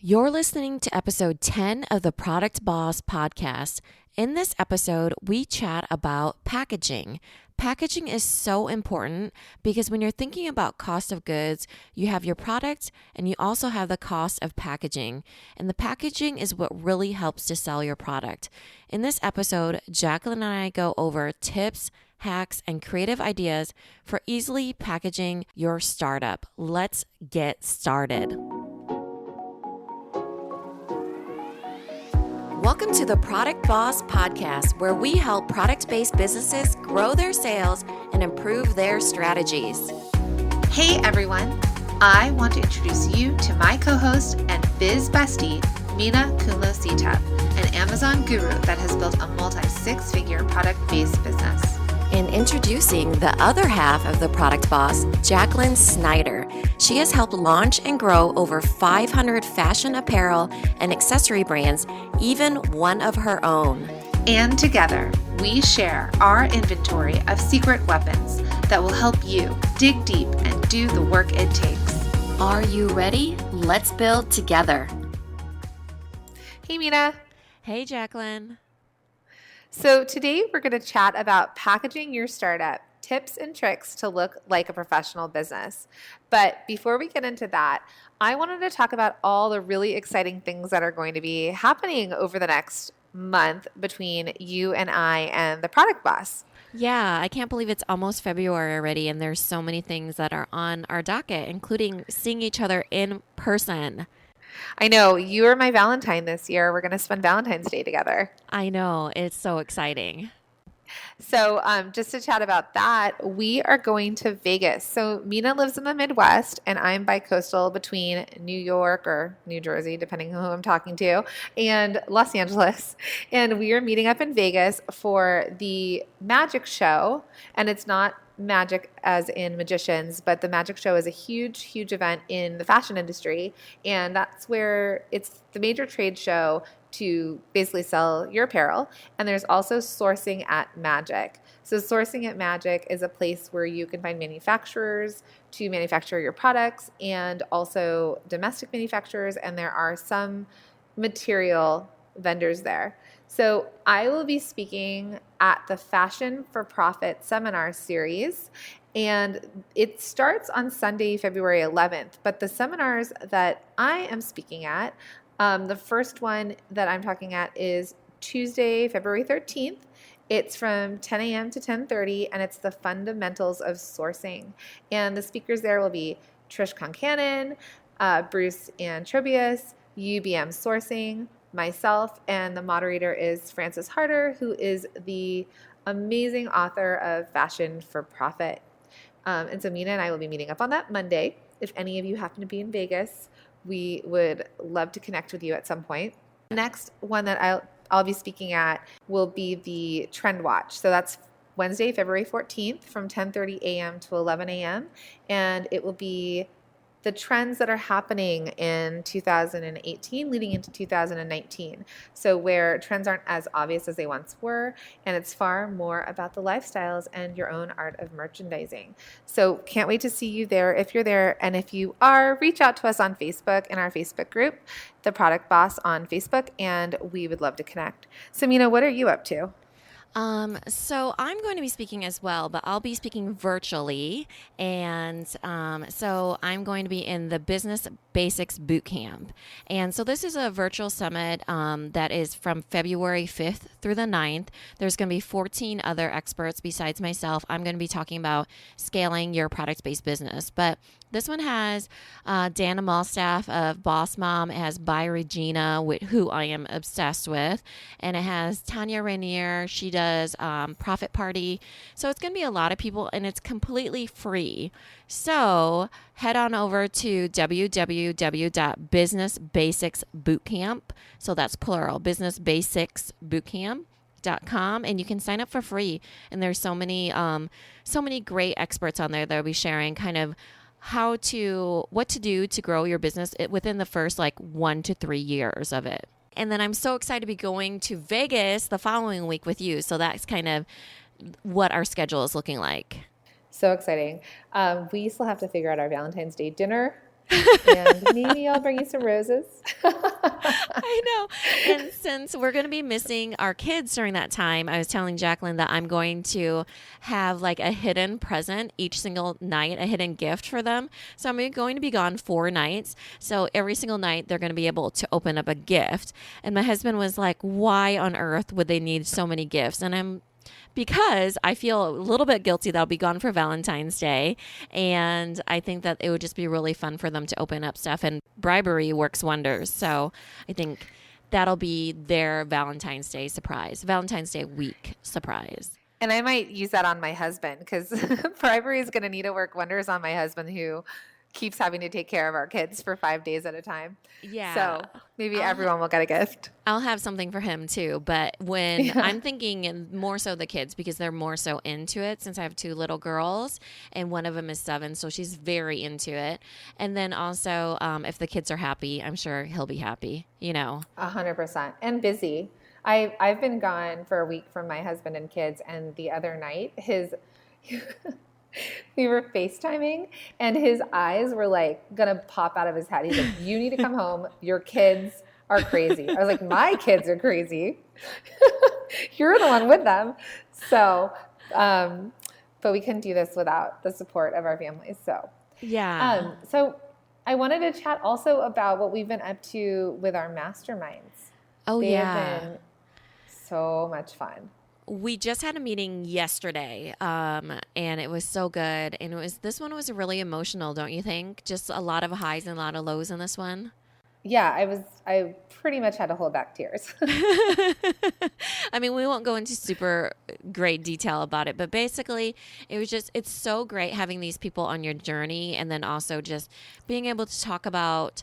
You're listening to episode 10 of the Product Boss podcast. In this episode, we chat about packaging. Packaging is so important because when you're thinking about cost of goods, you have your product and you also have the cost of packaging. And the packaging is what really helps to sell your product. In this episode, Jacqueline and I go over tips, hacks, and creative ideas for easily packaging your startup. Let's get started. Welcome to the Product Boss podcast, where we help product-based businesses grow their sales and improve their strategies. Hey everyone, I want to introduce you to my co-host and biz bestie, Minna an Amazon guru that has built a multi-six-figure product-based business. And introducing the other half of the Product Boss, Jacqueline Snyder. She has helped launch and grow over 500 fashion apparel and accessory brands, even one of her own. And together, we share our inventory of secret weapons that will help you dig deep and do the work it takes. Are you ready? Let's build together. Hey, Minna. Hey, Jacqueline. So today we're going to chat about packaging your startup, tips and tricks to look like a professional business. But before we get into that, I wanted to talk about all the really exciting things that are going to be happening over the next month between you and I and the Product Boss. Yeah, I can't believe it's almost February already, and there's so many things that are on our docket, including seeing each other in person. I know, you are my Valentine this year. We're going to spend Valentine's Day together. I know, it's so exciting. So just to chat about that, we are going to Vegas. So Minna lives in the Midwest and I'm bi-coastal between New York or New Jersey, depending on who I'm talking to, and Los Angeles. And we are meeting up in Vegas for the magic show. And it's not magic as in magicians, but the magic show is a huge, huge event in the fashion industry. And that's where it's the major trade show to basically sell your apparel. And there's also sourcing at Magic. So sourcing at Magic is a place where you can find manufacturers to manufacture your products and also domestic manufacturers. And there are some material vendors there. So I will be speaking at the Fashion for Profit seminar series, and it starts on Sunday, February 11th. But the seminars that I am speaking at, the first one that I'm talking at is Tuesday, February 13th. It's from 10 a.m. to 10:30, and it's the fundamentals of sourcing. And the speakers there will be Trish Concannon, Bruce Antrobius, UBM Sourcing, myself, and the moderator is Frances Harder, who is the amazing author of Fashion for Profit. And so Minna and I will be meeting up on that Monday. If any of you happen to be in Vegas, we would love to connect with you at some point. The next one that I'll be speaking at will be the Trend Watch. So that's Wednesday, February 14th from 10:30 a.m. to 11 a.m. And it will be the trends that are happening in 2018 leading into 2019. So where trends aren't as obvious as they once were, and it's far more about the lifestyles and your own art of merchandising. So can't wait to see you there if you're there. And if you are, reach out to us on Facebook in our Facebook group, The Product Boss on Facebook, and we would love to connect. So Minna, what are you up to? So I'm going to be speaking as well, but I'll be speaking virtually. And so I'm going to be in the Business Basics Bootcamp. And so this is a virtual summit that is from February 5th through the 9th. There's going to be 14 other experts besides myself. I'm going to be talking about scaling your product-based business. But this one has Dana Malstaff of Boss Mom. It has By Regina, who I am obsessed with. And it has Tanya Rainier. She does Profit Party. So it's going to be a lot of people, and it's completely free. So head on over to www.businessbasicsbootcamp. So that's plural, businessbasicsbootcamp.com, and you can sign up for free. And there's so many great experts on there that will be sharing kind of what to do to grow your business within the first 1 to 3 years of it. And then I'm so excited to be going to Vegas the following week with you. So that's kind of what our schedule is looking like. So exciting. We still have to figure out our Valentine's Day dinner And maybe I'll bring you some roses. I know. And since we're going to be missing our kids during that time, I was telling Jacqueline that I'm going to have like a hidden present each single night, a hidden gift for them. So I'm going to be gone 4 nights. So every single night they're going to be able to open up a gift. And my husband was like, why on earth would they need so many gifts? And I'm because I feel a little bit guilty that I'll be gone for Valentine's Day. And I think that it would just be really fun for them to open up stuff. And bribery works wonders. So I think that'll be their Valentine's Day surprise, Valentine's Day week surprise. And I might use that on my husband because bribery is going to need to work wonders on my husband who keeps having to take care of our kids for 5 days at a time. Yeah. So maybe everyone will get a gift. I'll have something for him too. But when I'm thinking more so the kids because they're more so into it since I have 2 little girls and one of them is 7. So she's very into it. And then also if the kids are happy, I'm sure he'll be happy, 100%. And busy. I've been gone for a week from my husband and kids. And the other night, we were FaceTiming and his eyes were like gonna pop out of his head. He's like, you need to come home. Your kids are crazy. I was like, my kids are crazy. You're the one with them. So, but we couldn't do this without the support of our families. So, yeah. So I wanted to chat also about what we've been up to with our masterminds. Oh, They yeah. have been so much fun. We just had a meeting yesterday, and it was so good. And this one was really emotional, don't you think? Just a lot of highs and a lot of lows in this one. Yeah, I pretty much had to hold back tears. I mean, we won't go into super great detail about it, but basically, it's so great having these people on your journey and then also just being able to talk about,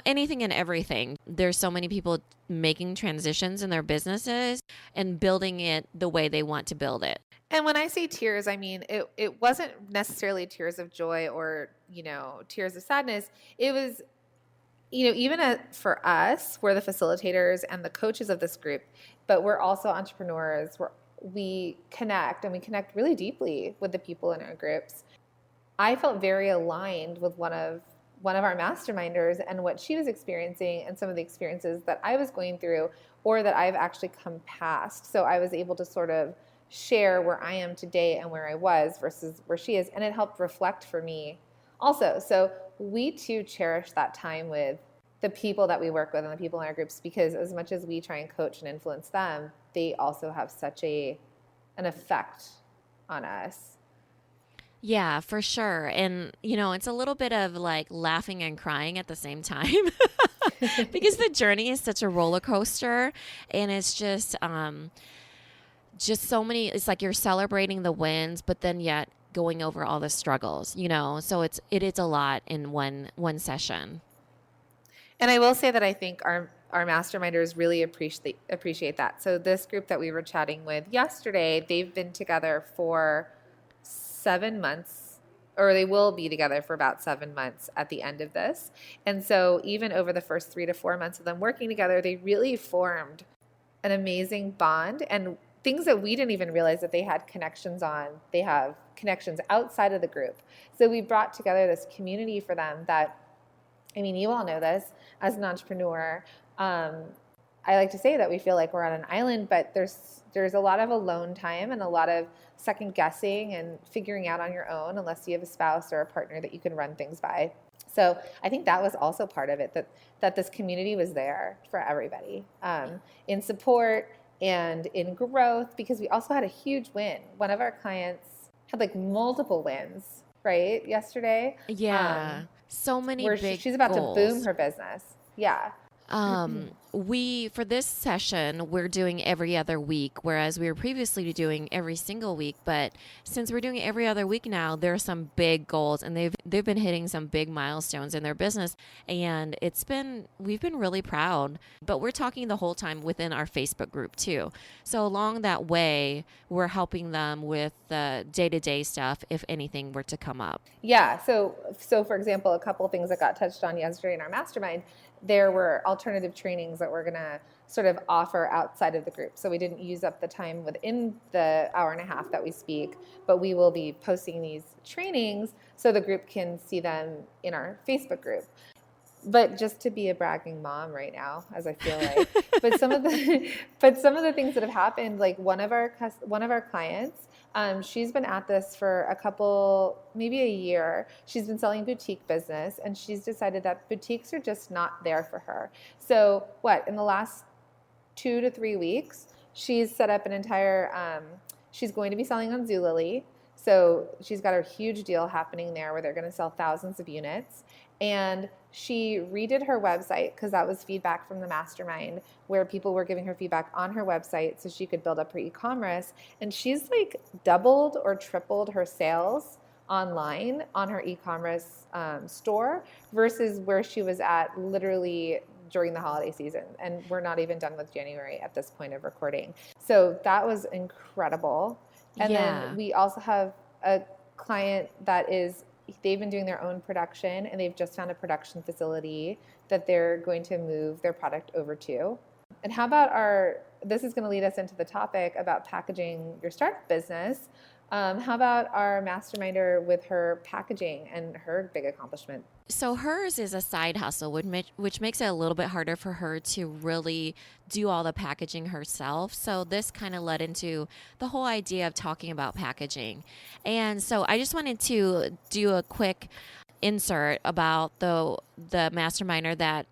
anything and everything. There's so many people making transitions in their businesses and building it the way they want to build it. And when I say tears, I mean, it wasn't necessarily tears of joy or, tears of sadness. It was, even for us, we're the facilitators and the coaches of this group, but we're also entrepreneurs. We connect and we connect really deeply with the people in our groups. I felt very aligned with one of our masterminders and what she was experiencing and some of the experiences that I was going through or that I've actually come past. So I was able to sort of share where I am today and where I was versus where she is. And it helped reflect for me also. So we too cherish that time with the people that we work with and the people in our groups, because as much as we try and coach and influence them, they also have such an effect on us. Yeah, for sure. And, it's a little bit of like laughing and crying at the same time because the journey is such a roller coaster and it's just so many, it's like you're celebrating the wins, but then yet going over all the struggles, so it is a lot in one session. And I will say that I think our masterminders really appreciate that. So this group that we were chatting with yesterday, they've been together for 7 months, or they will be together for about 7 months at the end of this. And so even over the first 3 to 4 months of them working together, they really formed an amazing bond and things that we didn't even realize that they had connections on. They have connections outside of the group. So we brought together this community for them that, you all know this as an entrepreneur. I like to say that we feel like we're on an island, but there's a lot of alone time and a lot of second guessing and figuring out on your own unless you have a spouse or a partner that you can run things by. So I think that was also part of it, that this community was there for everybody in support and in growth, because we also had a huge win. One of our clients had like multiple wins, right? Yesterday. Yeah. So many big she's about goals. to boom her business. Yeah. For this session, we're doing every other week, whereas we were previously doing every single week. But since we're doing it every other week now, there are some big goals, and they've been hitting some big milestones in their business, and we've been really proud. But we're talking the whole time within our Facebook group too. So along that way, we're helping them with the day-to-day stuff if anything were to come up. Yeah. So for example, a couple of things that got touched on yesterday in our mastermind, there were alternative trainings that we're going to sort of offer outside of the group. So we didn't use up the time within the hour and a half that we speak, but we will be posting these trainings so the group can see them in our Facebook group. But just to be a bragging mom right now, as I feel like, but some of the things that have happened, like one of our clients, she's been at this for a couple, maybe a year. She's been selling boutique business, and she's decided that boutiques are just not there for her. So in the last 2 to 3 weeks, she's set up an entire, she's going to be selling on Zulily. So she's got a huge deal happening there where they're going to sell thousands of units. And she redid her website because that was feedback from the mastermind where people were giving her feedback on her website so she could build up her e-commerce. And she's like doubled or tripled her sales online on her e-commerce store versus where she was at literally during the holiday season. And we're not even done with January at this point of recording. So that was incredible. And then we also have a client that they've been doing their own production, and they've just found a production facility that they're going to move their product over to. And how about this is going to lead us into the topic about packaging your startup business. How about our masterminder with her packaging and her big accomplishment? So hers is a side hustle, which makes it a little bit harder for her to really do all the packaging herself. So this kind of led into the whole idea of talking about packaging. And so I just wanted to do a quick insert about the masterminder that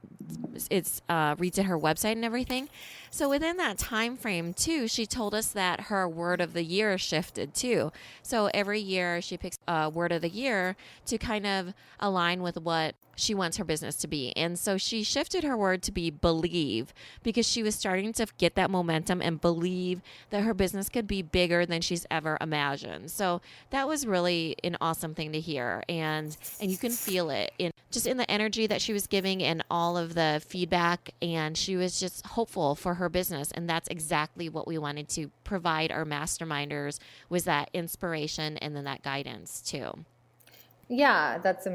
redid her website and everything. So within that time frame too, she told us that her word of the year shifted too. So every year she picks a word of the year to kind of align with what she wants her business to be. And so she shifted her word to be believe because she was starting to get that momentum and believe that her business could be bigger than she's ever imagined. So that was really an awesome thing to hear. And you can feel it in the energy that she was giving and all of the feedback. And she was just hopeful for her business. And that's exactly what we wanted to provide our masterminders, was that inspiration and then that guidance too. Yeah, that's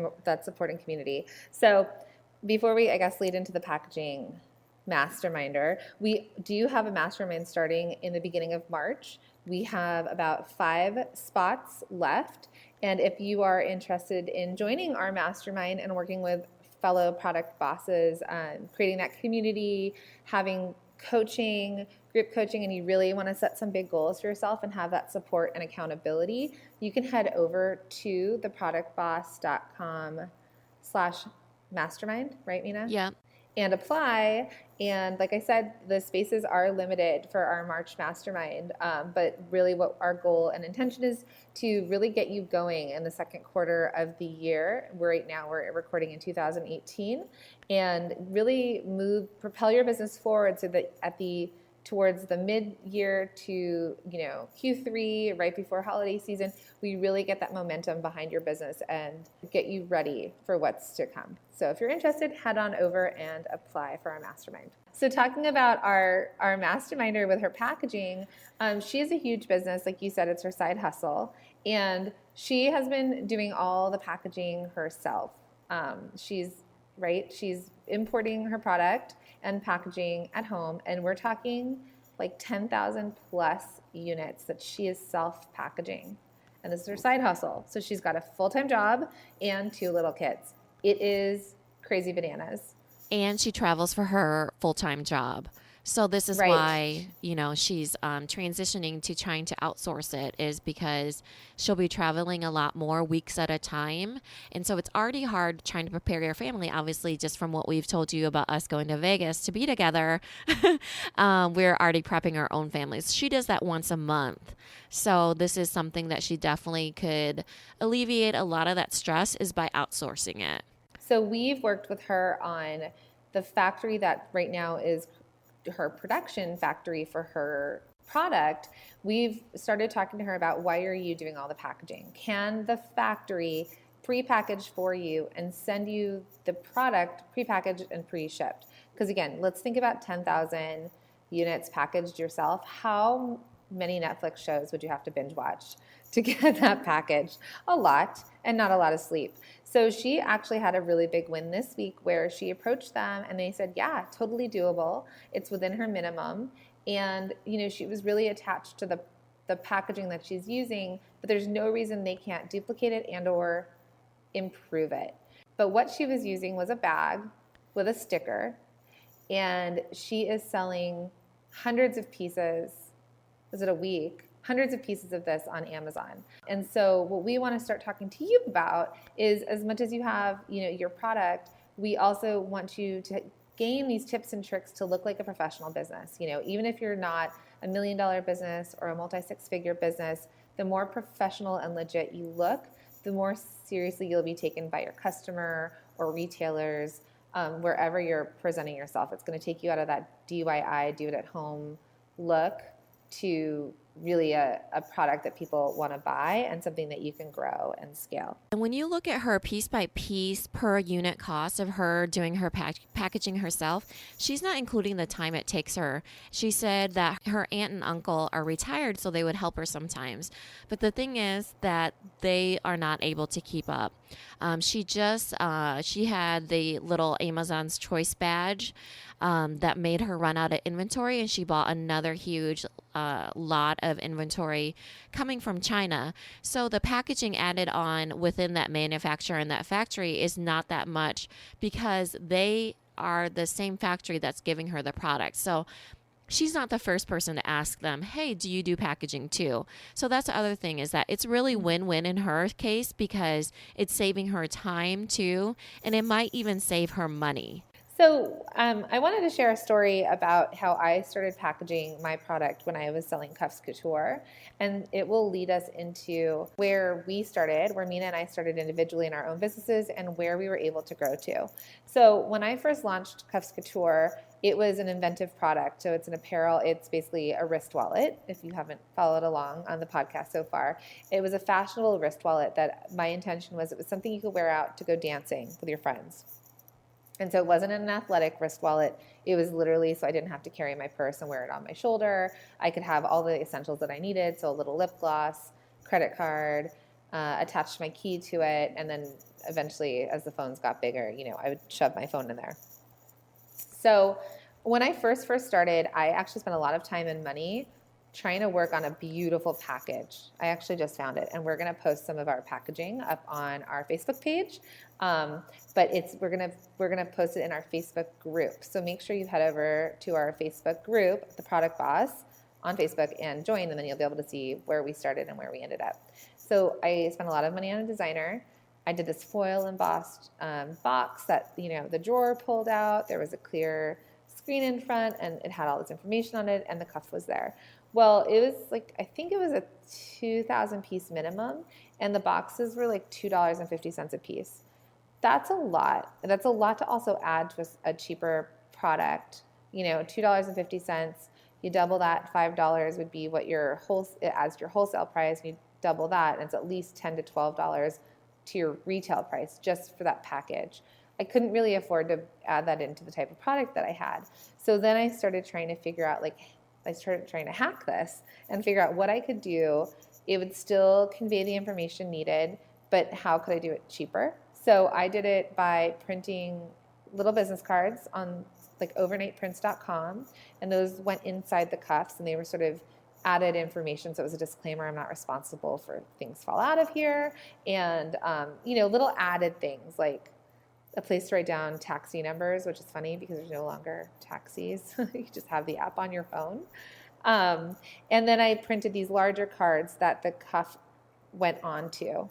supporting community. So before we, I guess, lead into the packaging masterminder, we do have a mastermind starting in the beginning of March. We have about 5 spots left. And if you are interested in joining our mastermind and working with fellow product bosses, creating that community, having coaching, group coaching, and you really want to set some big goals for yourself and have that support and accountability, you can head over to theproductboss.com/mastermind, right, Minna? Yeah. And apply. And like I said, the spaces are limited for our March mastermind. But really what our goal and intention is to really get you going in the second quarter of the year. Right now we're recording in 2018, and really propel your business forward so that towards the mid-year to Q3, right before holiday season, we really get that momentum behind your business and get you ready for what's to come. So if you're interested, head on over and apply for our mastermind. So talking about our masterminder with her packaging, she has a huge business. Like you said, it's her side hustle. And she has been doing all the packaging herself. She's importing her product and packaging at home. And we're talking like 10,000 plus units that she is self-packaging. And this is her side hustle. So she's got a full-time job and 2 little kids. It is crazy bananas. And she travels for her full-time job. So this is why, she's transitioning to trying to outsource it, is because she'll be traveling a lot more weeks at a time. And so it's already hard trying to prepare your family, obviously, just from what we've told you about us going to Vegas to be together. We're already prepping our own families. She does that once a month. So this is something that she definitely could alleviate a lot of that stress, is by outsourcing it. So we've worked with her on the factory that right now is her production factory for her product. We've started talking to her about, why are you doing all the packaging? Can the factory pre-package for you and send you the product pre-packaged and pre-shipped? Because again, let's think about 10,000 units packaged yourself. How many Netflix shows would you have to binge watch to get that package? A lot, and not a lot of sleep. So she actually had a really big win this week where she approached them and they said, yeah, totally doable. It's within her minimum. And, she was really attached to the packaging that she's using, but there's no reason they can't duplicate it and or improve it. But what she was using was a bag with a sticker, and she is selling hundreds of pieces. Is it a week? Hundreds of pieces of this on Amazon. And so what we want to start talking to you about is, as much as you have, your product, we also want you to gain these tips and tricks to look like a professional business. Even if you're not $1 million business or a multi-six-figure business, the more professional and legit you look, the more seriously you'll be taken by your customer or retailers, wherever you're presenting yourself. It's going to take you out of that DIY, do it at home look to really a product that people want to buy and something that you can grow and scale. And when you look at her piece by piece per unit cost of her doing her packaging herself, she's not including the time it takes her. She said that her aunt and uncle are retired, so they would help her sometimes. But the thing is that they are not able to keep up. She had the little Amazon's Choice badge that made her run out of inventory, and she bought another huge lot of inventory coming from China. So the packaging added on within that manufacturer and that factory is not that much because they are the same factory that's giving her the product. So she's not the first person to ask them, hey, do you do packaging too? So that's the other thing, is that it's really win-win in her case because it's saving her time too, and it might even save her money. So I wanted to share a story about how I started packaging my product when I was selling Cuffs Couture, and it will lead us into where we started, where Minna and I started individually in our own businesses, and where we were able to grow to. So when I first launched Cuffs Couture, it was an inventive product. So it's an apparel. It's basically a wrist wallet. If you haven't followed along on the podcast so far, it was a fashionable wrist wallet that my intention was it was something you could wear out to go dancing with your friends. And so it wasn't an athletic wrist wallet. It was literally so I didn't have to carry my purse and wear it on my shoulder. I could have all the essentials that I needed. So a little lip gloss, credit card, attached my key to it. And then eventually, as the phones got bigger, I would shove my phone in there. So when I first started, I actually spent a lot of time and money trying to work on a beautiful package. I actually just found it, and we're going to post some of our packaging up on our Facebook page. But we're gonna post it in our Facebook group. So make sure you head over to our Facebook group, The Product Boss, on Facebook, and join, and then you'll be able to see where we started and where we ended up. So I spent a lot of money on a designer. I did this foil embossed box that the drawer pulled out. There was a clear screen in front, and it had all this information on it, and the cuff was there. Well, it was I think it was a 2,000 piece minimum, and the boxes were like $2.50 a piece. That's a lot. That's a lot to also add to a cheaper product. $2.50. You double that, $5 would be what it adds to your wholesale price. You double that, and it's at least $10 to $12 to your retail price just for that package. I couldn't really afford to add that into the type of product that I had. So then I started trying to figure out I started trying to hack this and figure out what I could do. It would still convey the information needed, but how could I do it cheaper? So I did it by printing little business cards on overnightprints.com, and those went inside the cuffs, and they were sort of added information. So it was a disclaimer: I'm not responsible for things fall out of here, and little added things like a place to write down taxi numbers, which is funny because there's no longer taxis. You just have the app on your phone. And then I printed these larger cards that the cuff went onto,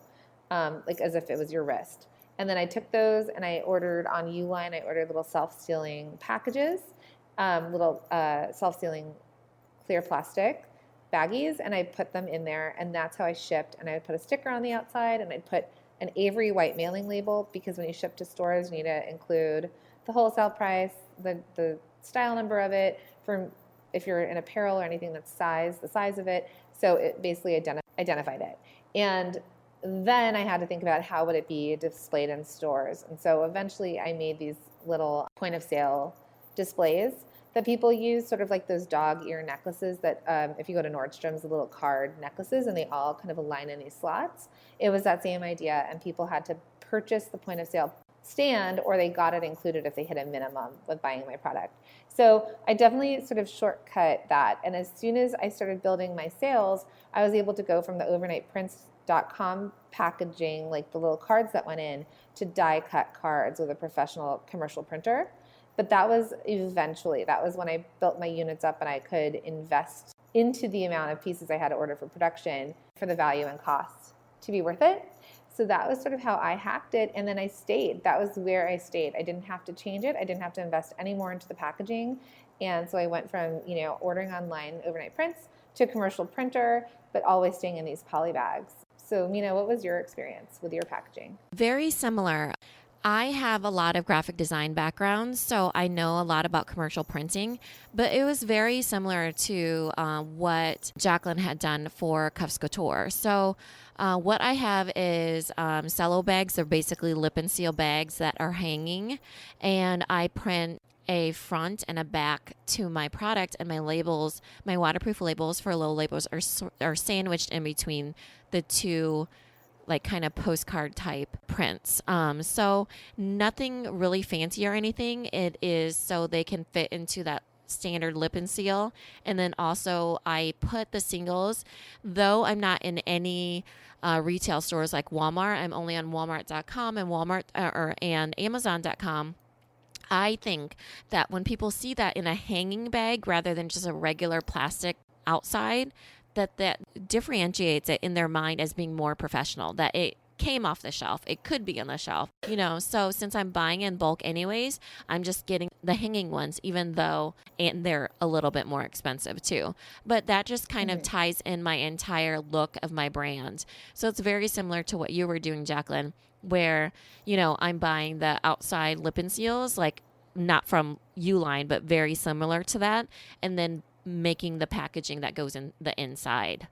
as if it was your wrist. And then I took those and I ordered on Uline. I ordered little self-sealing packages, little self-sealing clear plastic baggies, and I put them in there, and that's how I shipped. And I would put a sticker on the outside, and I'd put an Avery white mailing label, because when you ship to stores, you need to include the wholesale price, the style number of it, for if you're in apparel or anything that's the size of it. So it basically identified it. And then I had to think about how would it be displayed in stores. And so eventually I made these little point of sale displays that people use, sort of like those dog ear necklaces that if you go to Nordstrom's, the little card necklaces, and they all kind of align in these slots. It was that same idea, and people had to purchase the point of sale stand, or they got it included if they hit a minimum with buying my product. So I definitely sort of shortcut that. And as soon as I started building my sales, I was able to go from the overnightprints.com packaging, like the little cards that went in, to die cut cards with a professional commercial printer. But that was when I built my units up and I could invest into the amount of pieces I had to order for production for the value and cost to be worth it. So that was sort of how I hacked it. And then I stayed. That was where I stayed. I didn't have to change it. I didn't have to invest any more into the packaging. And so I went from, ordering online overnight prints to a commercial printer, but always staying in these poly bags. So, Minna, what was your experience with your packaging? Very similar. I have a lot of graphic design background, so I know a lot about commercial printing, but it was very similar to what Jacqueline had done for Cuffs Couture. So what I have is cello bags. They're basically lip and seal bags that are hanging, and I print a front and a back to my product, and my labels, my waterproof labels for low labels are sandwiched in between the two, like kind of postcard type prints. So nothing really fancy or anything. It is so they can fit into that standard lip and seal. And then also I put the singles, though I'm not in any retail stores like Walmart. I'm only on Walmart.com and and Amazon.com. I think that when people see that in a hanging bag rather than just a regular plastic outside, that differentiates it in their mind as being more professional, that it came off the shelf. It could be on the shelf, so since I'm buying in bulk anyways, I'm just getting the hanging ones, even though and they're a little bit more expensive too. But that just kind of ties in my entire look of my brand. So it's very similar to what you were doing, Jacqueline, where, I'm buying the outside lip and seals, like not from Uline, but very similar to that. And then making the packaging that goes in the inside.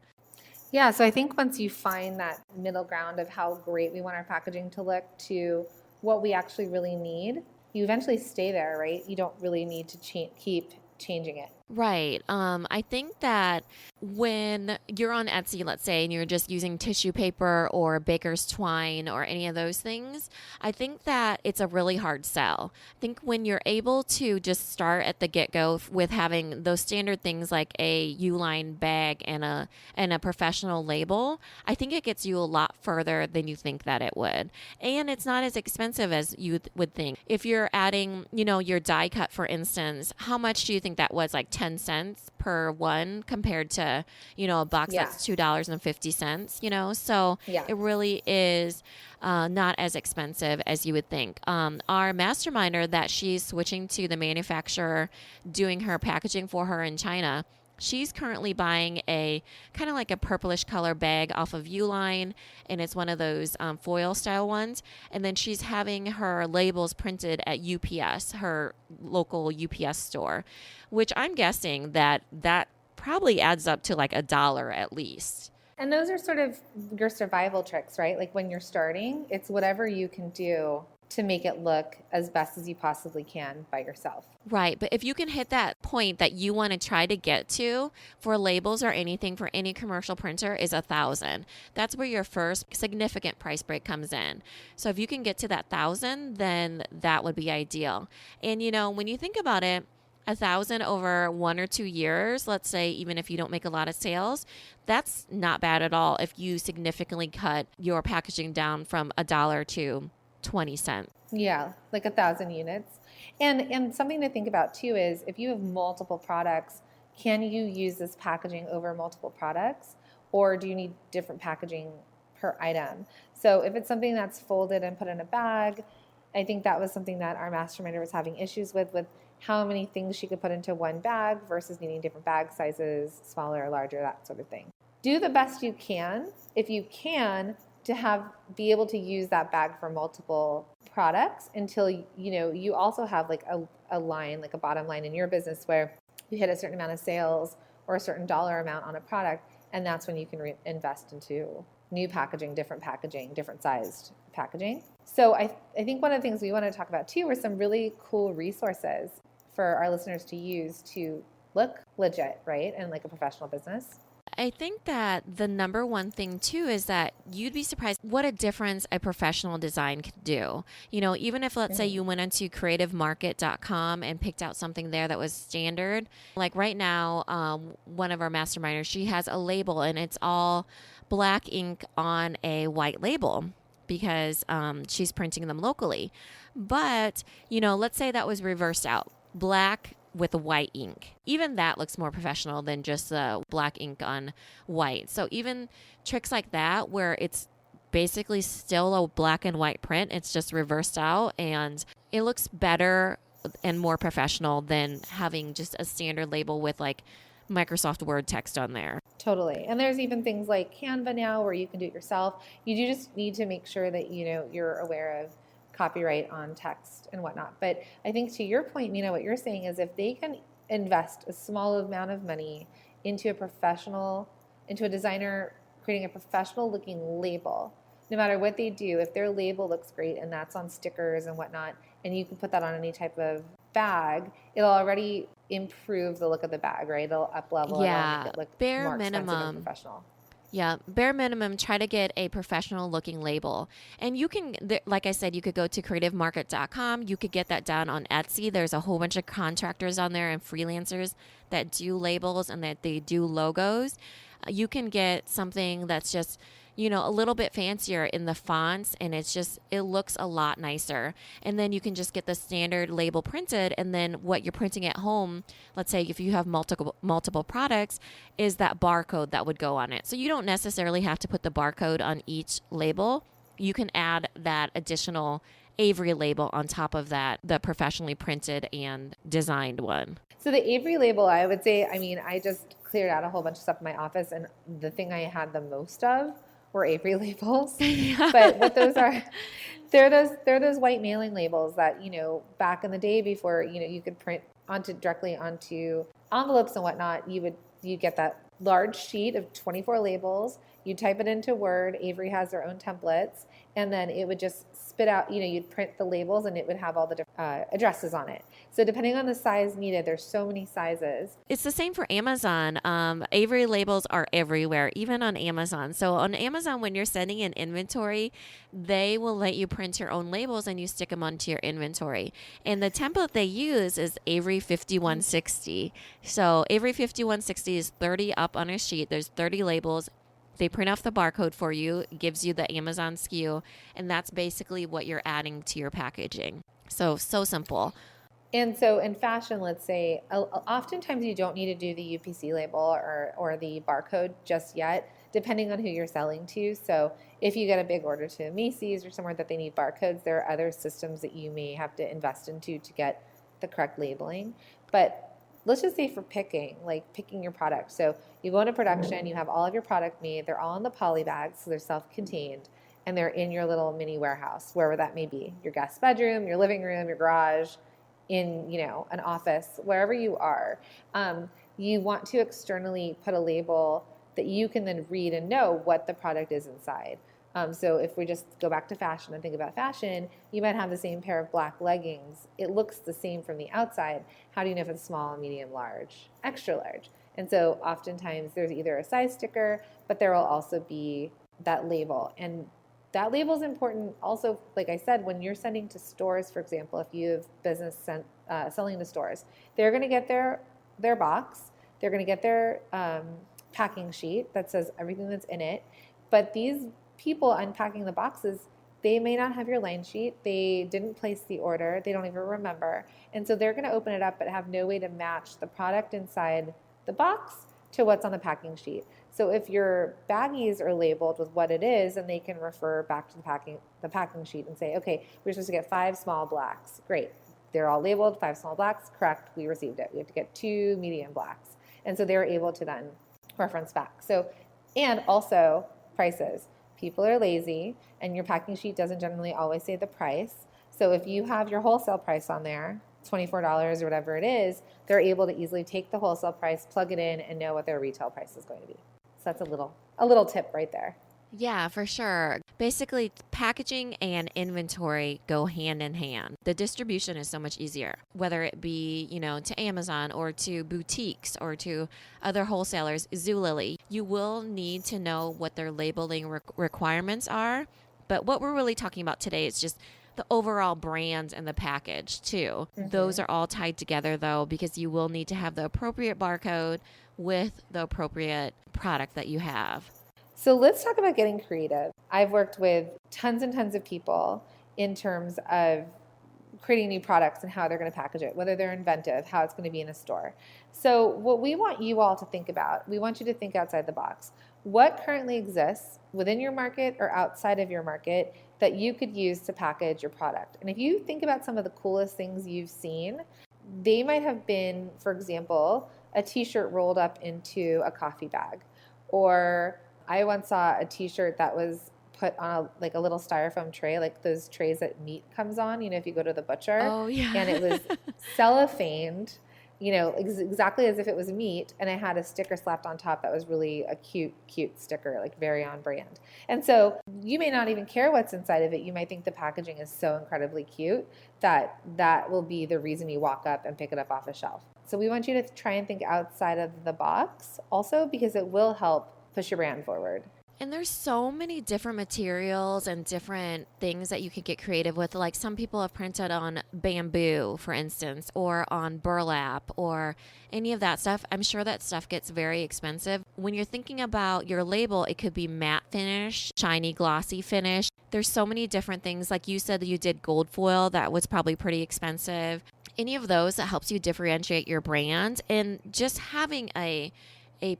Yeah, so I think once you find that middle ground of how great we want our packaging to look to what we actually really need, you eventually stay there, right? You don't really need to keep changing it. Right. I think that when you're on Etsy, let's say, and you're just using tissue paper or baker's twine or any of those things, I think that it's a really hard sell. I think when you're able to just start at the get-go with having those standard things like a Uline bag and a professional label, I think it gets you a lot further than you think that it would. And it's not as expensive as you would think. If you're adding, your die cut, for instance, how much do you think that was? Like 10 cents per one compared to, a box that's $2.50, so it really is not as expensive as you would think. Our masterminder that she's switching to the manufacturer doing her packaging for her in China, she's currently buying a kind of like a purplish color bag off of Uline, and it's one of those foil style ones. And then she's having her labels printed at UPS, her local UPS store, which I'm guessing that probably adds up to like $1 at least. And those are sort of your survival tricks, right? Like when you're starting, it's whatever you can do to make it look as best as you possibly can by yourself. Right. But if you can hit that point that you want to try to get to for labels or anything for any commercial printer is 1,000. That's where your first significant price break comes in. So if you can get to that 1,000, then that would be ideal. And, when you think about it, 1,000 over 1 or 2 years, let's say, even if you don't make a lot of sales, that's not bad at all if you significantly cut your packaging down from $1 to 20 cents. Yeah, like 1,000 units. And something to think about too is if you have multiple products, can you use this packaging over multiple products, or do you need different packaging per item? So if it's something that's folded and put in a bag, I think that was something that our masterminder was having issues with how many things she could put into one bag versus needing different bag sizes, smaller or larger, that sort of thing. Do the best you can, if you can, to be able to use that bag for multiple products until you also have like a line, like a bottom line in your business where you hit a certain amount of sales or a certain dollar amount on a product, and that's when you can invest into new packaging, different sized packaging. So I think one of the things we want to talk about too are some really cool resources for our listeners to use to look legit, right? And like a professional business? I think that the number one thing too is that you'd be surprised what a difference a professional design could do. You know, even if let's say you went into creativemarket.com and picked out something there that was standard, like right now, one of our masterminders, she has a label and it's all black ink on a white label because she's printing them locally. But, you know, let's say that was reversed out black with white ink. Even that looks more professional than just the black ink on white. So even tricks like that where it's basically still a black and white print, it's just reversed out and it looks better and more professional than having just a standard label with like Microsoft Word text on there. Totally. And there's even things like Canva now where you can do it yourself. You do just need to make sure that, you know, you're aware of copyright on text and whatnot. But I think to your point, Minna, what you're saying is if they can invest a small amount of money into a designer creating a professional looking label, no matter what they do, if their label looks great and that's on stickers and whatnot, and you can put that on any type of bag, it'll already improve the look of the bag, right? It'll up level it, it'll make it look bare more expensive and minimum. professional. Yeah, bare minimum, try to get a professional looking label. And you can, like I said, you could go to creativemarket.com. You could get that done on Etsy. There's a whole bunch of contractors on there and freelancers that do labels and that they do logos. You can get something that's just, you know, a little bit fancier in the fonts and it looks a lot nicer. And then you can just get the standard label printed and then what you're printing at home, let's say if you have multiple products, is that barcode that would go on it. So you don't necessarily have to put the barcode on each label. You can add that additional Avery label on top of that, the professionally printed and designed one. So the Avery label, I would say, I mean, I just cleared out a whole bunch of stuff in my office and the thing I had the most of were Avery labels. But what those are, they're those white mailing labels that, you know, back in the day before, you know, you could print directly onto envelopes and whatnot, you get that large sheet of 24 labels, you type it into Word, Avery has their own templates, and then it would just spit out, you know, you'd print the labels and it would have all the different addresses on it. So depending on the size needed, there's so many sizes. It's the same for Amazon. Avery labels are everywhere, even on Amazon. So on Amazon, when you're sending in inventory, they will let you print your own labels and you stick them onto your inventory. And the template they use is Avery 5160. So Avery 5160 is 30 up on a sheet. There's 30 labels. They print off the barcode for you, gives you the Amazon SKU, and that's basically what you're adding to your packaging. So simple. And so in fashion, let's say, oftentimes you don't need to do the UPC label or the barcode just yet, depending on who you're selling to. So if you get a big order to Macy's or somewhere that they need barcodes, there are other systems that you may have to invest into to get the correct labeling. But let's just say for picking your product. So you go into production, you have all of your product made, they're all in the poly bags, so they're self-contained, and they're in your little mini warehouse, wherever that may be, your guest bedroom, your living room, your garage, in, you know, an office, wherever you are. You want to externally put a label that you can then read and know what the product is inside. So if we just go back to fashion and think about fashion, you might have the same pair of black leggings. It looks the same from the outside. How do you know if it's small, medium, large, extra large? And so oftentimes there's either a size sticker, but there will also be that label. And that label is important also, like I said, when you're sending to stores, for example, if you have business selling to stores, they're going to get their box. They're going to get their packing sheet that says everything that's in it. But these people unpacking the boxes, they may not have your line sheet. They didn't place the order. They don't even remember. And so they're going to open it up but have no way to match the product inside the box to what's on the packing sheet. So if your baggies are labeled with what it is, and they can refer back to the packing sheet and say, okay, we're supposed to get 5 small blacks. Great. They're all labeled 5 small blacks. Correct. We received it. We have to get 2 medium blacks. And so they're able to then reference back. So, and also prices. People are lazy and your packing sheet doesn't generally always say the price. So if you have your wholesale price on there, $24 or whatever it is, they're able to easily take the wholesale price, plug it in, and know what their retail price is going to be. So that's a little tip right there. Yeah, for sure. Basically, packaging and inventory go hand in hand. The distribution is so much easier, whether it be, to Amazon or to boutiques or to other wholesalers, Zulily. You will need to know what their labeling requirements are. But what we're really talking about today is just the overall brands and the package, too. Those Hmm. are all tied together, though, because you will need to have the appropriate barcode with the appropriate product that you have. So let's talk about getting creative. I've worked with tons and tons of people in terms of creating new products and how they're going to package it, whether they're inventive, how it's going to be in a store. So, what we want you all to think about, we want you to think outside the box. What currently exists within your market or outside of your market that you could use to package your product? And if you think about some of the coolest things you've seen, they might have been, for example, a t shirt rolled up into a coffee bag. Or I once saw a t shirt that was put on a little styrofoam tray, like those trays that meat comes on, if you go to the butcher, Oh, and yeah. it was cellophaned, exactly as if it was meat, and I had a sticker slapped on top that was really a cute sticker, like very on brand. And so you may not even care what's inside of it. You might think the packaging is so incredibly cute that that will be the reason you walk up and pick it up off a shelf. So we want you to try and think outside of the box also, because it will help push your brand forward. And there's so many different materials and different things that you can get creative with. Like some people have printed on bamboo, for instance, or on burlap or any of that stuff. I'm sure that stuff gets very expensive. When you're thinking about your label, it could be matte finish, shiny, glossy finish. There's so many different things. Like you said, that you did gold foil, that was probably pretty expensive. Any of those that helps you differentiate your brand, and just having a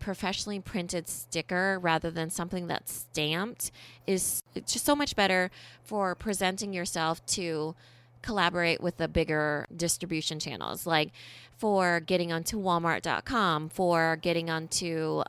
professionally printed sticker rather than something that's stamped is just so much better for presenting yourself to collaborate with the bigger distribution channels, like for getting onto walmart.com, for getting onto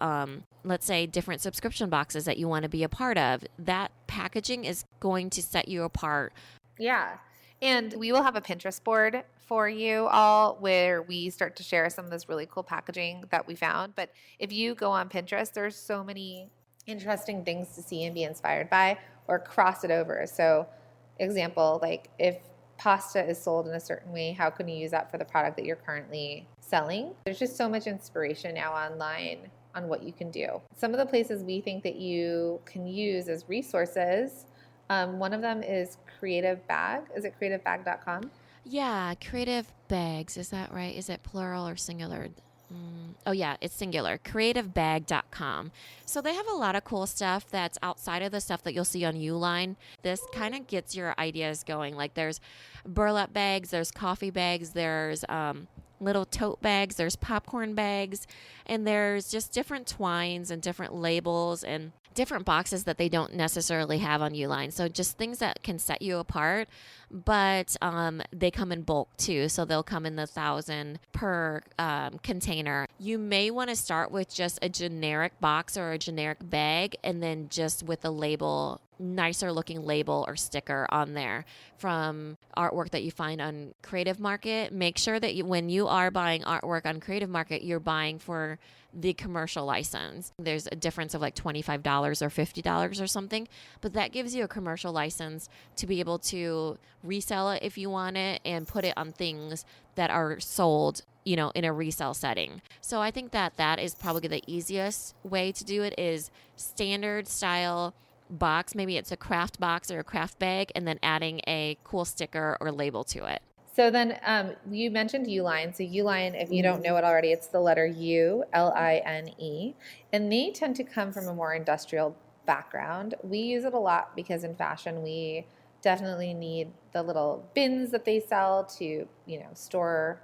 let's say different subscription boxes that you want to be a part of. That packaging is going to set you apart. Yeah. And we will have a Pinterest board for you all where we start to share some of this really cool packaging that we found. But if you go on Pinterest, there's so many interesting things to see and be inspired by, or cross it over. So, example, like if pasta is sold in a certain way, how can you use that for the product that you're currently selling? There's just so much inspiration now online on what you can do. Some of the places we think that you can use as resources, one of them is Creative Bag. Is it creativebag.com? Yeah, creative bags. Is that right? Is it plural or singular? Oh, yeah, it's singular. Creativebag.com. So they have a lot of cool stuff that's outside of the stuff that you'll see on Uline. This kind of gets your ideas going. Like there's burlap bags, there's coffee bags, there's little tote bags, there's popcorn bags, and there's just different twines and different labels and different boxes that they don't necessarily have on Uline. So just things that can set you apart, but they come in bulk too. So they'll come in the 1,000 per container. You may want to start with just a generic box or a generic bag, and then just with a label, nicer looking label or sticker on there from artwork that you find on Creative Market. Make sure that when you are buying artwork on Creative Market, you're buying for the commercial license. There's a difference of like $25 or $50 or something, but that gives you a commercial license to be able to resell it if you want it and put it on things that are sold, in a resale setting. So I think that that is probably the easiest way to do it, is standard style box. Maybe it's a craft box or a craft bag, and then adding a cool sticker or label to it. So then you mentioned Uline. So Uline, if you don't know it already, it's the letter U, Line. And they tend to come from a more industrial background. We use it a lot because in fashion, we definitely need the little bins that they sell to, store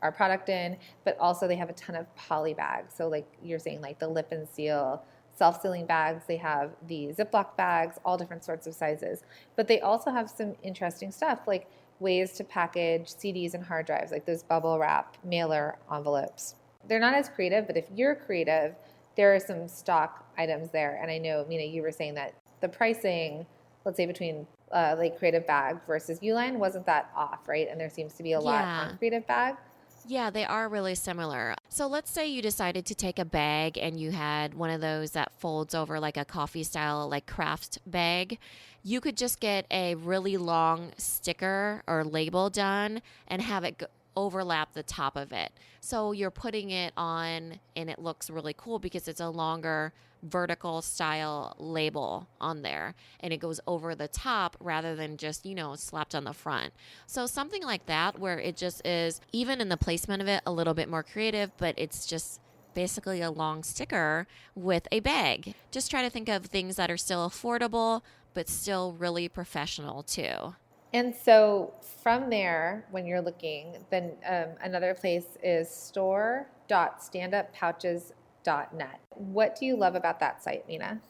our product in. But also they have a ton of poly bags. So like you're saying, like the lip and seal, self-sealing bags. They have the Ziploc bags, all different sorts of sizes. But they also have some interesting stuff like ways to package CDs and hard drives, like those bubble wrap mailer envelopes. They're not as creative, but if you're creative, there are some stock items there. And I know, Mina, you were saying that the pricing, let's say between like Creative Bag versus Uline, wasn't that off, right? And there seems to be a lot on Yeah. Creative Bag. Yeah, they are really similar. So let's say you decided to take a bag and you had one of those that folds over like a coffee style, like craft bag. You could just get a really long sticker or label done and have it overlap the top of it. So you're putting it on and it looks really cool because it's a longer vertical style label on there and it goes over the top rather than just, slapped on the front. So something like that where it just is, even in the placement of it, a little bit more creative, but it's just basically a long sticker with a bag. Just try to think of things that are still affordable, but still really professional too. And so from there, when you're looking, then another place is store.standuppouches.net. What do you love about that site, Mina?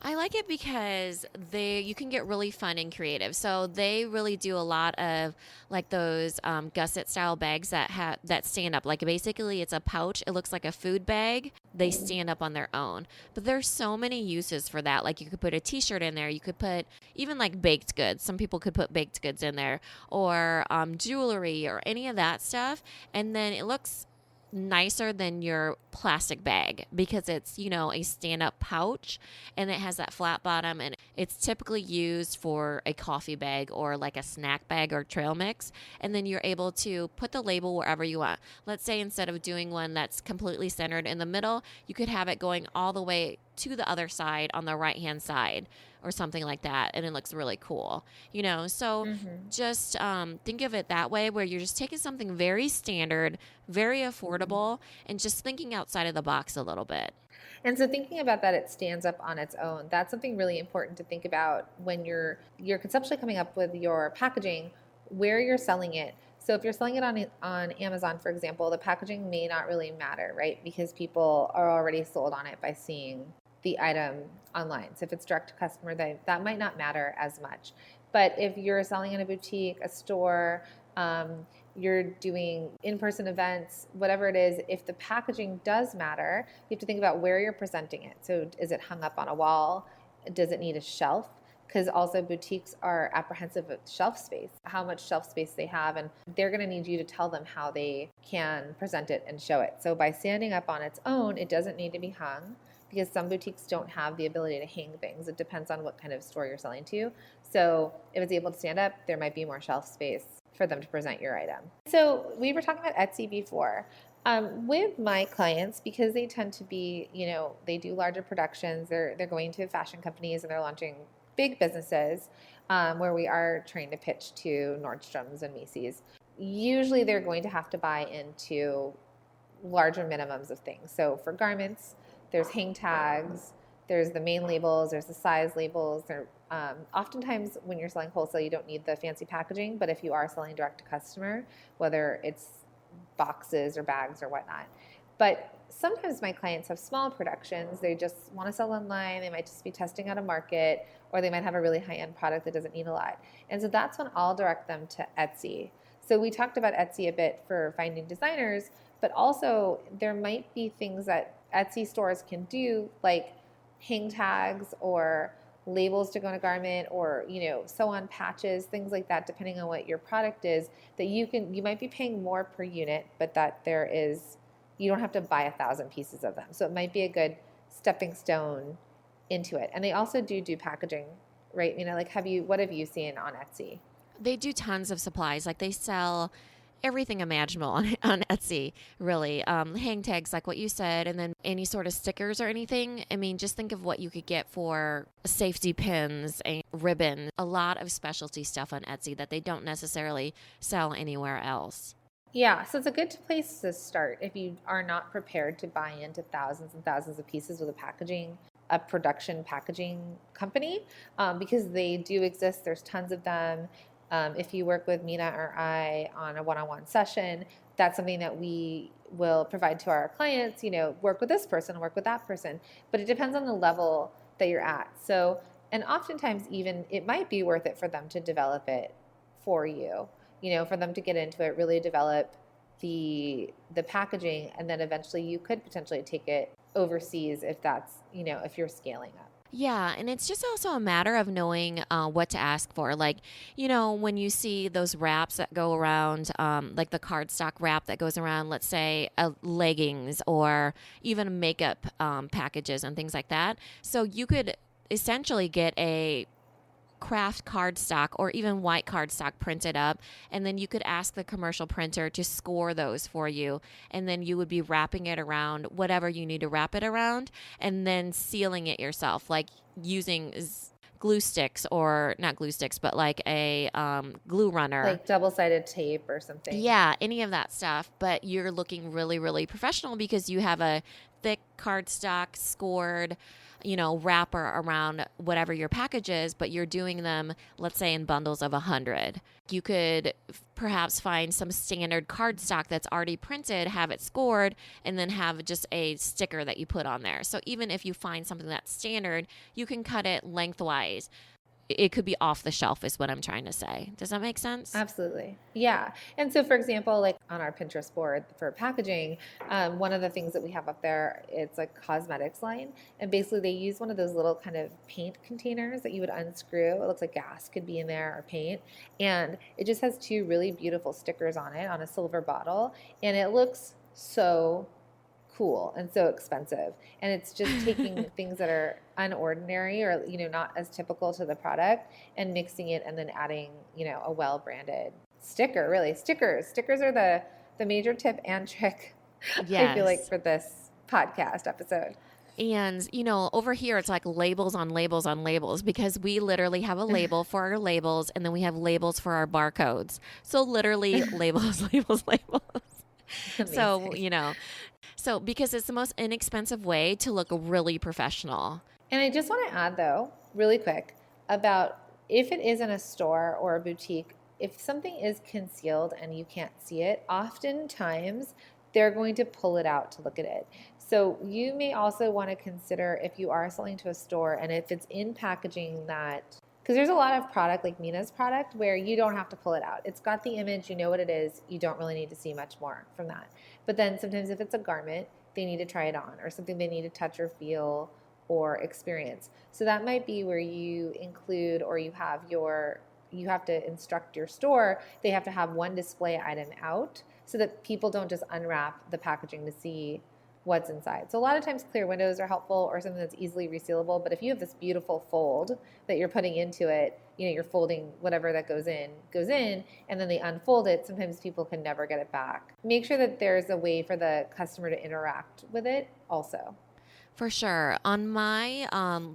I like it because you can get really fun and creative. So they really do a lot of like those gusset style bags that stand up. Like basically, it's a pouch. It looks like a food bag. They stand up on their own. But there's so many uses for that. Like you could put a T-shirt in there. You could put even like baked goods. Some people could put baked goods in there, or jewelry, or any of that stuff. And then it looks nicer than your plastic bag because it's, a stand up pouch and it has that flat bottom and it's typically used for a coffee bag or like a snack bag or trail mix. And then you're able to put the label wherever you want. Let's say instead of doing one that's completely centered in the middle, you could have it going all the way to the other side on the right hand side or something like that, and it looks really cool, so Mm-hmm. just think of it that way where you're just taking something very standard, very affordable, and just thinking outside of the box a little bit. And so thinking about that, it stands up on its own. That's something really important to think about when you're conceptually coming up with your packaging, where you're selling it. So if you're selling it on Amazon, for example, the packaging may not really matter, right? Because people are already sold on it by seeing the item online. So if it's direct to customer, that might not matter as much. But if you're selling in a boutique, a store, you're doing in-person events, whatever it is, if the packaging does matter, you have to think about where you're presenting it. So is it hung up on a wall? Does it need a shelf? Because also boutiques are apprehensive of shelf space, how much shelf space they have, and they're going to need you to tell them how they can present it and show it. So by standing up on its own, it doesn't need to be hung because some boutiques don't have the ability to hang things. It depends on what kind of store you're selling to. So if it's able to stand up, there might be more shelf space for them to present your item. So we were talking about Etsy before. With my clients, because they tend to be, they do larger productions, they're going to fashion companies and they're launching big businesses where we are trying to pitch to Nordstrom's and Macy's. Usually they're going to have to buy into larger minimums of things. So for garments, there's hang tags, there's the main labels, there's the size labels. Oftentimes when you're selling wholesale, you don't need the fancy packaging, but if you are selling direct to customer, whether it's boxes or bags or whatnot. But sometimes my clients have small productions. They just want to sell online. They might just be testing out a market, or they might have a really high-end product that doesn't need a lot. And so that's when I'll direct them to Etsy. So we talked about Etsy a bit for finding designers, but also there might be things that Etsy stores can do, like hang tags or labels to go on a garment, or sew on patches, things like that, depending on what your product is, that you might be paying more per unit, but that you don't have to buy 1,000 pieces of them. So it might be a good stepping stone into it. And they also do packaging, right? Like what have you seen on Etsy? They do tons of supplies. Like they sell everything imaginable on Etsy, really. Hang tags, like what you said, and then any sort of stickers or anything. I mean, just think of what you could get for safety pins and ribbon. A lot of specialty stuff on Etsy that they don't necessarily sell anywhere else. Yeah, so it's a good place to start if you are not prepared to buy into thousands and thousands of pieces with a production packaging company, because they do exist. There's tons of them. If you work with Mina or I on a one-on-one session, that's something that we will provide to our clients, work with this person, work with that person. But it depends on the level that you're at. So, and oftentimes even it might be worth it for them to develop it for you, for them to get into it, really develop the packaging, and then eventually you could potentially take it overseas if that's, if you're scaling up. Yeah, and it's just also a matter of knowing what to ask for. Like, when you see those wraps that go around, like the cardstock wrap that goes around, let's say, leggings or even makeup packages and things like that. So you could essentially get a craft cardstock or even white cardstock printed up, and then you could ask the commercial printer to score those for you, and then you would be wrapping it around whatever you need to wrap it around, and then sealing it yourself, like using glue sticks, or not glue sticks, but like a glue runner. Like double-sided tape or something. Yeah, any of that stuff, but you're looking really, really professional because you have a thick cardstock scored, wrapper around whatever your package is, but you're doing them, let's say, in bundles of 100. You could perhaps find some standard cardstock that's already printed, have it scored, and then have just a sticker that you put on there. So even if you find something that's standard, you can cut it lengthwise. It could be off the shelf, is what I'm trying to say. Does that make sense? Absolutely. Yeah. And so, for example, like on our Pinterest board for packaging, one of the things that we have up there, it's a cosmetics line. And basically, they use one of those little kind of paint containers that you would unscrew. It looks like gas could be in there or paint. And it just has two really beautiful stickers on it on a silver bottle. And it looks so cool and so expensive. And it's just taking things that are unordinary or, not as typical to the product and mixing it and then adding, a well branded sticker. Really, stickers are the major tip and trick. I feel like Yes. for this podcast episode. And, over here, it's like labels on labels on labels, because we literally have a label for our labels, and then we have labels for our barcodes. So, literally, labels, labels, labels. So, Amazing. so because it's the most inexpensive way to look really professional. And I just want to add, though, really quick, about if it is in a store or a boutique, if something is concealed and you can't see it, oftentimes they're going to pull it out to look at it. So you may also want to consider, if you are selling to a store and if it's in packaging that, because there's a lot of product like Minna's product where you don't have to pull it out. It's got the image, you know what it is, you don't really need to see much more from that. But then sometimes if it's a garment, they need to try it on, or something they need to touch or feel or experience. So that might be where you include, or you have to instruct your store, they have to have one display item out so that people don't just unwrap the packaging to see what's inside. So a lot of times clear windows are helpful, or something that's easily resealable. But if you have this beautiful fold that you're putting into it, you're folding whatever that goes in, and then they unfold it, sometimes people can never get it back. Make sure that there's a way for the customer to interact with it also. For sure. On my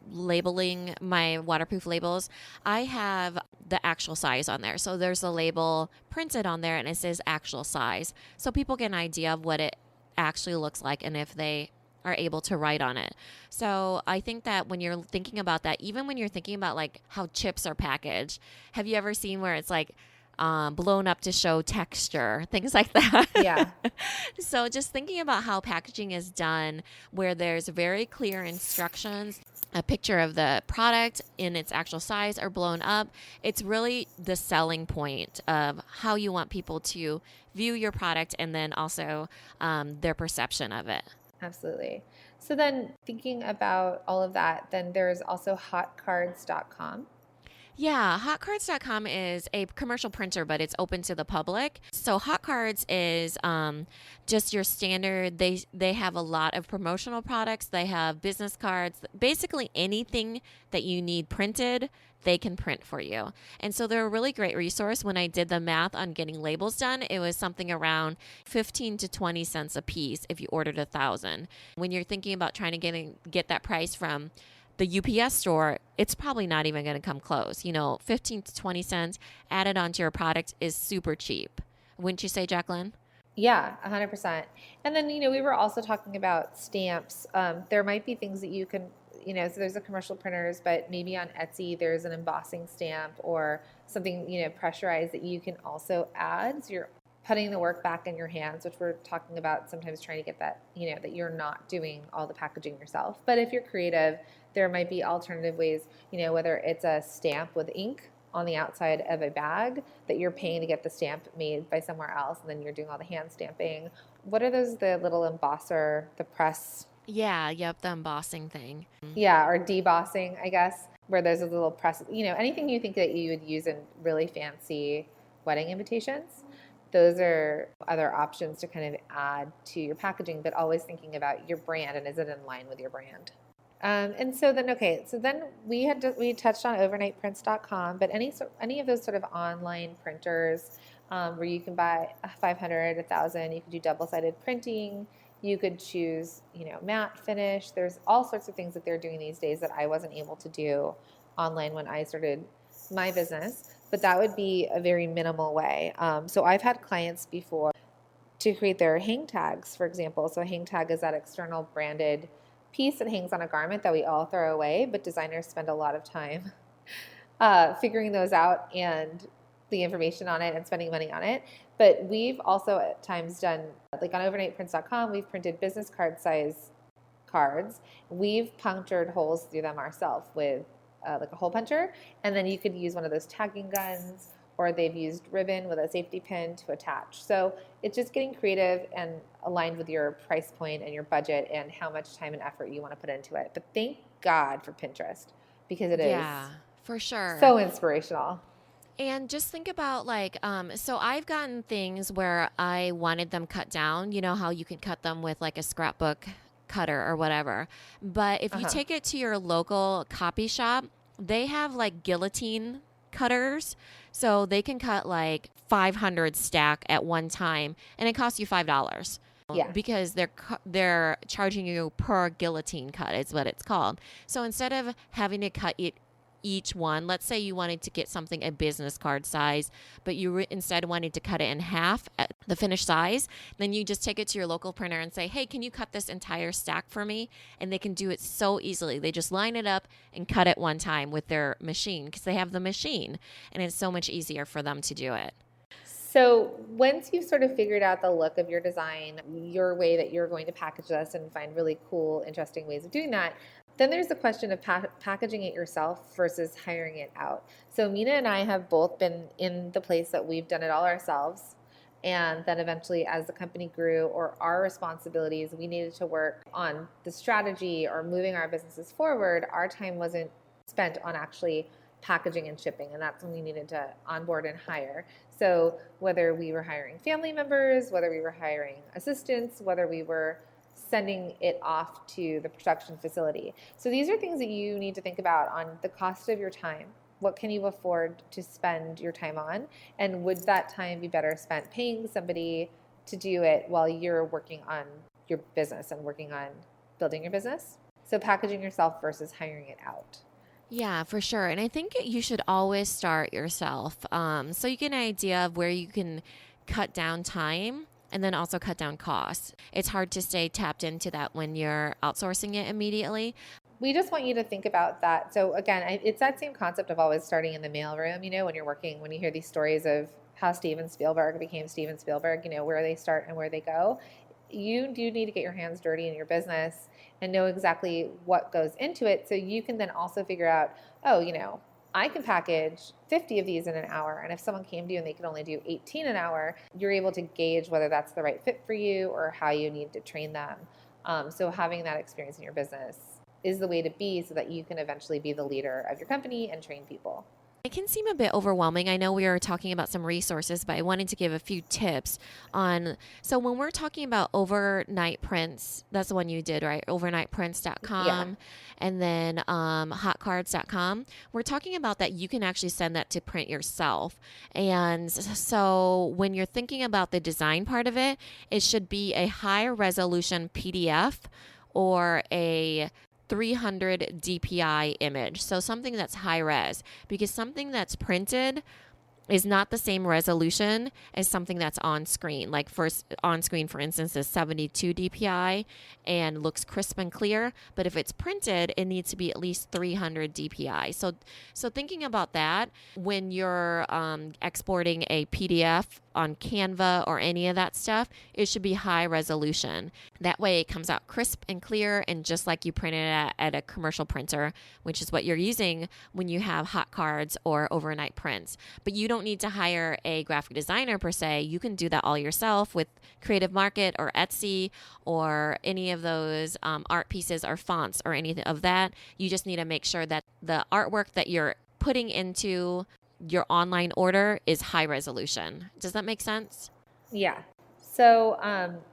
labeling, my waterproof labels, I have the actual size on there. So there's a label printed on there and it says actual size. So people get an idea of what it actually looks like and if they are able to write on it. So I think that when you're thinking about that, even when you're thinking about like how chips are packaged, have you ever seen where it's like blown up to show texture, things like that? Yeah. So just thinking about how packaging is done, where there's very clear instructions, a picture of the product in its actual size or blown up, it's really the selling point of how you want people to view your product, and then also their perception of it. Absolutely. So then thinking about all of that, then there's also hotcards.com. Yeah, hotcards.com is a commercial printer, but it's open to the public. So hotcards is just your standard. They have a lot of promotional products. They have business cards, basically anything that you need printed, they can print for you. And so they're a really great resource. When I did the math on getting labels done, it was something around 15 to 20 cents a piece if you ordered 1,000. When you're thinking about trying to get that price from the UPS store, it's probably not even going to come close. 15 to 20 cents added onto your product is super cheap. Wouldn't you say, Jacqueline? Yeah, 100%. And then, we were also talking about stamps. There might be things that you can, so there's the commercial printers, but maybe on Etsy, there's an embossing stamp or something, pressurized that you can also add. So you're putting the work back in your hands, which we're talking about sometimes trying to get that, that you're not doing all the packaging yourself. But if you're creative, there might be alternative ways, whether it's a stamp with ink on the outside of a bag that you're paying to get the stamp made by somewhere else, and then you're doing all the hand stamping. What are those, the little embosser, the press Yeah, yep, the embossing thing. Yeah, or debossing, I guess, where there's a little press, anything you think that you would use in really fancy wedding invitations. Those are other options to kind of add to your packaging, but always thinking about your brand and is it in line with your brand? And so then, okay, so then we touched on overnightprints.com, but any of those sort of online printers where you can buy 500, 1,000, you can do double-sided printing. You could choose, matte finish. There's all sorts of things that they're doing these days that I wasn't able to do online when I started my business. But that would be a very minimal way. So I've had clients before to create their hang tags, for example. So a hang tag is that external branded piece that hangs on a garment that we all throw away, but designers spend a lot of time figuring those out and the information on it and spending money on it. But we've also at times done, like on overnightprints.com, we've printed business card size cards. We've punctured holes through them ourselves with like a hole puncher. And then you could use one of those tagging guns, or they've used ribbon with a safety pin to attach. So it's just getting creative and aligned with your price point and your budget and how much time and effort you want to put into it. But thank God for Pinterest because it is Yeah, for sure. so inspirational. And just think about like, so I've gotten things where I wanted them cut down. You know how you can cut them with like a scrapbook cutter or whatever. But if you Uh-huh. take it to your local copy shop, they have like guillotine cutters. So they can cut like 500 stack at one time, and it costs you $5 Yeah. because they're charging you per guillotine cut is what it's called. So instead of having to cut it each one, let's say you wanted to get something a business card size, but you instead wanted to cut it in half at the finished size, then you just take it to your local printer and say, hey, can you cut this entire stack for me? And they can do it so easily. They just line it up and cut it one time with their machine because they have the machine, and it's so much easier for them to do it. So once you've sort of figured out the look of your design, your way that you're going to package this and find really cool, interesting ways of doing that, then there's the question of packaging it yourself versus hiring it out. So Mina and I have both been in the place that we've done it all ourselves. And then eventually, as the company grew or our responsibilities, we needed to work on the strategy or moving our businesses forward. Our time wasn't spent on actually packaging and shipping. And that's when we needed to onboard and hire. So whether we were hiring family members, whether we were hiring assistants, whether we were sending it off to the production facility. So these are things that you need to think about on the cost of your time. What can you afford to spend your time on? And would that time be better spent paying somebody to do it while you're working on your business and working on building your business? So packaging yourself versus hiring it out. Yeah, for sure. And I think you should always start yourself. So you get an idea of where you can cut down time and then also cut down costs. It's hard to stay tapped into that when you're outsourcing it immediately. We just want you to think about that. So again, it's that same concept of always starting in the mailroom, when you're working, when you hear these stories of how Steven Spielberg became Steven Spielberg, where they start and where they go. You do need to get your hands dirty in your business and know exactly what goes into it so you can then also figure out, oh, I can package 50 of these in an hour. And if someone came to you and they could only do 18 an hour, you're able to gauge whether that's the right fit for you or how you need to train them. So having that experience in your business is the way to be so that you can eventually be the leader of your company and train people. It can seem a bit overwhelming. I know we were talking about some resources, but I wanted to give a few tips on. So when we're talking about overnight prints, that's the one you did, right? Overnightprints.com Yeah. and then hotcards.com. We're talking about that you can actually send that to print yourself. And so when you're thinking about the design part of it, it should be a high resolution PDF or a 300 DPI image. So something that's high res, because something that's printed is not the same resolution as something that's on screen. Like on screen, for instance, is 72 DPI and looks crisp and clear. But if it's printed, it needs to be at least 300 DPI. So thinking about that when you're exporting a PDF on Canva or any of that stuff, it should be high resolution. That way it comes out crisp and clear and just like you printed it at a commercial printer, which is what you're using when you have hot cards or overnight prints. But you don't need to hire a graphic designer per se. You can do that all yourself with Creative Market or Etsy or any of those art pieces or fonts or anything of that. You just need to make sure that the artwork that you're putting into your online order is high resolution. Does that make sense? Yeah. So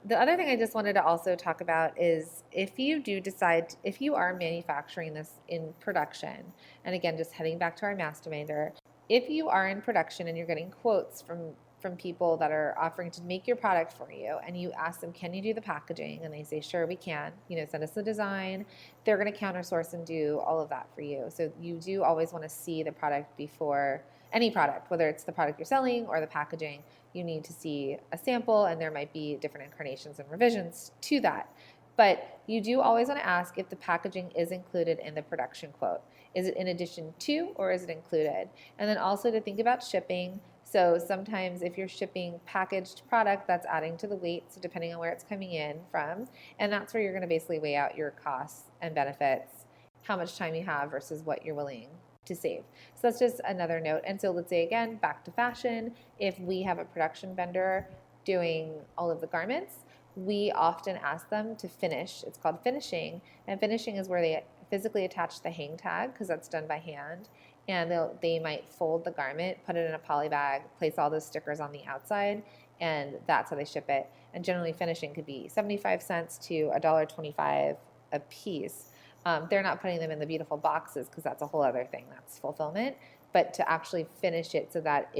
the other thing I just wanted to also talk about is if you do decide, if you are manufacturing this in production, and again, just heading back to our masterminder, if you are in production and you're getting quotes from people that are offering to make your product for you, and you ask them, can you do the packaging? And they say, sure, we can, send us the design. They're going to counter source and do all of that for you. So you do always want to see the product before any product, whether it's the product you're selling or the packaging. You need to see a sample, and there might be different incarnations and revisions to that. But you do always want to ask if the packaging is included in the production quote. Is it in addition to, or is it included? And then also to think about shipping. So sometimes if you're shipping packaged product, that's adding to the weight, so depending on where it's coming in from. And that's where you're going to basically weigh out your costs and benefits, how much time you have versus what you're willing to save. So that's just another note. And so let's say again, back to fashion, if we have a production vendor doing all of the garments, we often ask them to finish. It's called finishing. And finishing is where they physically attach the hang tag, because that's done by hand. And they might fold the garment, put it in a poly bag, place all those stickers on the outside, and that's how they ship it. And generally finishing could be 75 cents to $1.25 a piece. They're not putting them in the beautiful boxes because that's a whole other thing. That's fulfillment. But to actually finish it so that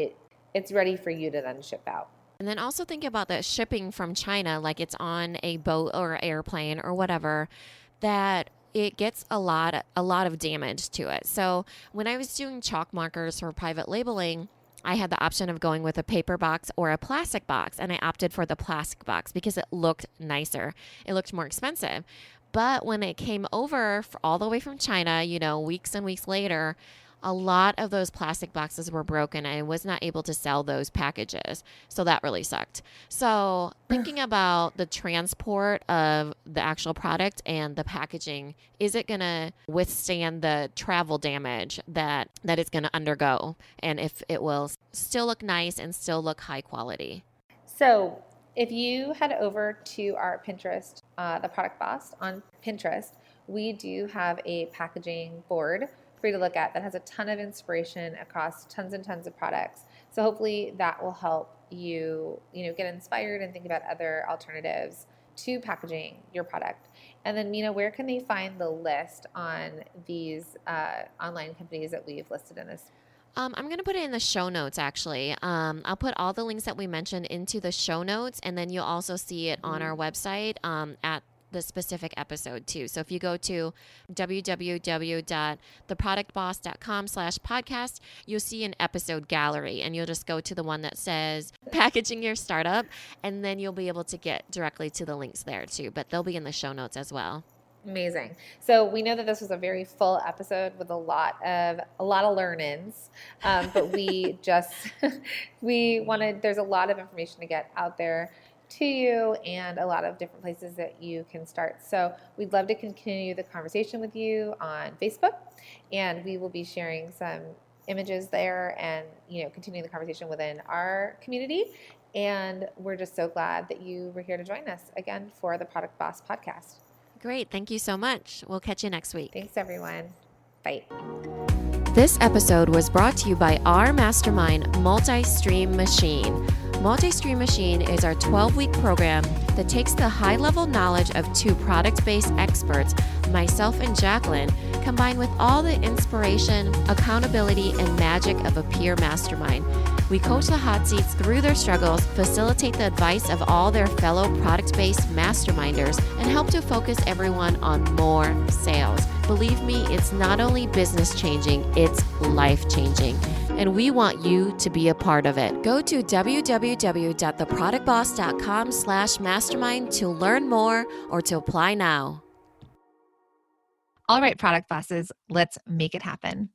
it's ready for you to then ship out. And then also think about the shipping from China, like it's on a boat or airplane or whatever, that it gets a lot of damage to it. So when I was doing chalk markers for private labeling, I had the option of going with a paper box or a plastic box, and I opted for the plastic box because it looked nicer. It looked more expensive. But when it came over all the way from China, weeks and weeks later, a lot of those plastic boxes were broken and I was not able to sell those packages. So that really sucked. So thinking about the transport of the actual product and the packaging, is it going to withstand the travel damage that it's going to undergo? And if it will still look nice and still look high quality? So if you head over to our Pinterest, the Product Boss on Pinterest, we do have a packaging board for you to look at that has a ton of inspiration across tons and tons of products. So hopefully that will help you, get inspired and think about other alternatives to packaging your product. And then, Minna, where can they find the list on these online companies that we've listed in this? I'm going to put it in the show notes, actually. I'll put all the links that we mentioned into the show notes, and then you'll also see it on our website at the specific episode too. So if you go to www.theproductboss.com/podcast, you'll see an episode gallery, and you'll just go to the one that says packaging your startup, and then you'll be able to get directly to the links there too, but they'll be in the show notes as well. Amazing. So we know that this was a very full episode with a lot of learn-ins, but we wanted, there's a lot of information to get out there to you and a lot of different places that you can start. So we'd love to continue the conversation with you on Facebook, and we will be sharing some images there and, continuing the conversation within our community. And we're just so glad that you were here to join us again for the Product Boss podcast. Great. Thank you so much. We'll catch you next week. Thanks, everyone. Bye. This episode was brought to you by our mastermind, Multi-Stream Machine. Multi-Stream Machine is our 12-week program that takes the high-level knowledge of two product-based experts, myself and Jacqueline, combined with all the inspiration, accountability, and magic of a peer mastermind. We coach the hot seats through their struggles, facilitate the advice of all their fellow product-based masterminders, and help to focus everyone on more sales. Believe me, it's not only business changing, it's life changing. And we want you to be a part of it. Go to www.theproductboss.com/mastermind to learn more or to apply now. All right, product bosses, let's make it happen.